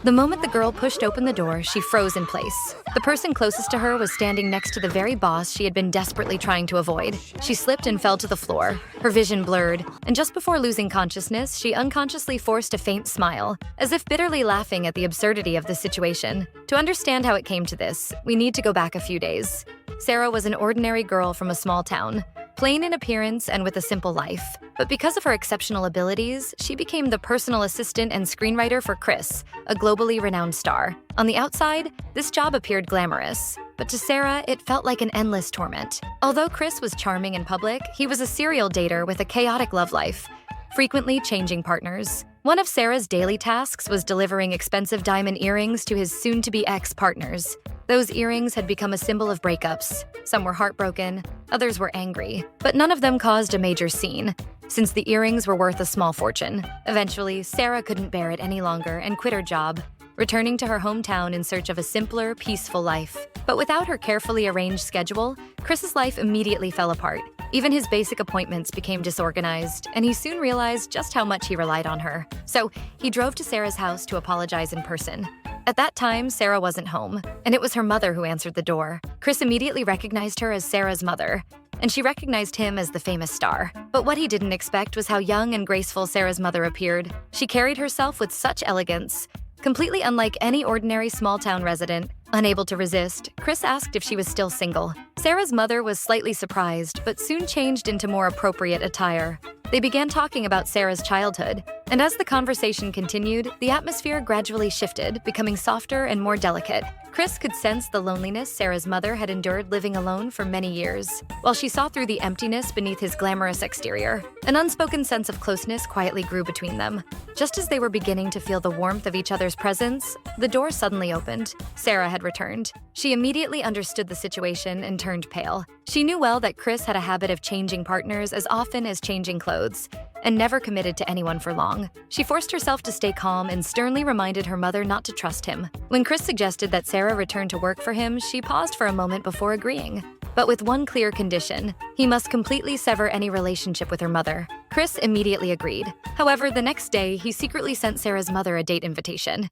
The moment the girl pushed open the door, she froze in place. The person closest to her was standing next to the very boss she had been desperately trying to avoid. She slipped and fell to the floor, her vision blurred, and just before losing consciousness, she unconsciously forced a faint smile, as if bitterly laughing at the absurdity of the situation. To understand how it came to this, we need to go back a few days. Sarah was an ordinary girl from a small town, plain in appearance and with a simple life. But because of her exceptional abilities, she became the personal assistant and screenwriter for Chris, a globally renowned star. On the outside, this job appeared glamorous, but to Sarah, it felt like an endless torment. Although Chris was charming in public, he was a serial dater with a chaotic love life, frequently changing partners. One of Sarah's daily tasks was delivering expensive diamond earrings to his soon-to-be ex-partners. Those earrings had become a symbol of breakups. Some were heartbroken, others were angry, but none of them caused a major scene, since the earrings were worth a small fortune. Eventually, Sarah couldn't bear it any longer and quit her job, returning to her hometown in search of a simpler, peaceful life. But without her carefully arranged schedule, Chris's life immediately fell apart. Even his basic appointments became disorganized, and he soon realized just how much he relied on her. So he drove to Sarah's house to apologize in person. At that time, Sarah wasn't home, and it was her mother who answered the door. Chris immediately recognized her as Sarah's mother, and she recognized him as the famous star. But what he didn't expect was how young and graceful Sarah's mother appeared. She carried herself with such elegance, completely unlike any ordinary small-town resident. Unable to resist, Chris asked if she was still single. Sarah's mother was slightly surprised, but soon changed into more appropriate attire. They began talking about Sarah's childhood, and as the conversation continued, the atmosphere gradually shifted, becoming softer and more delicate. Chris could sense the loneliness Sarah's mother had endured living alone for many years, while she saw through the emptiness beneath his glamorous exterior. An unspoken sense of closeness quietly grew between them. Just as they were beginning to feel the warmth of each other's presence, the door suddenly opened. Sarah had returned. She immediately understood the situation and turned pale. She knew well that Chris had a habit of changing partners as often as changing clothes, and never committed to anyone for long. She forced herself to stay calm and sternly reminded her mother not to trust him. When Chris suggested that Sarah return to work for him, she paused for a moment before agreeing, but with one clear condition: he must completely sever any relationship with her mother. Chris immediately agreed. However, the next day, he secretly sent Sarah's mother a date invitation.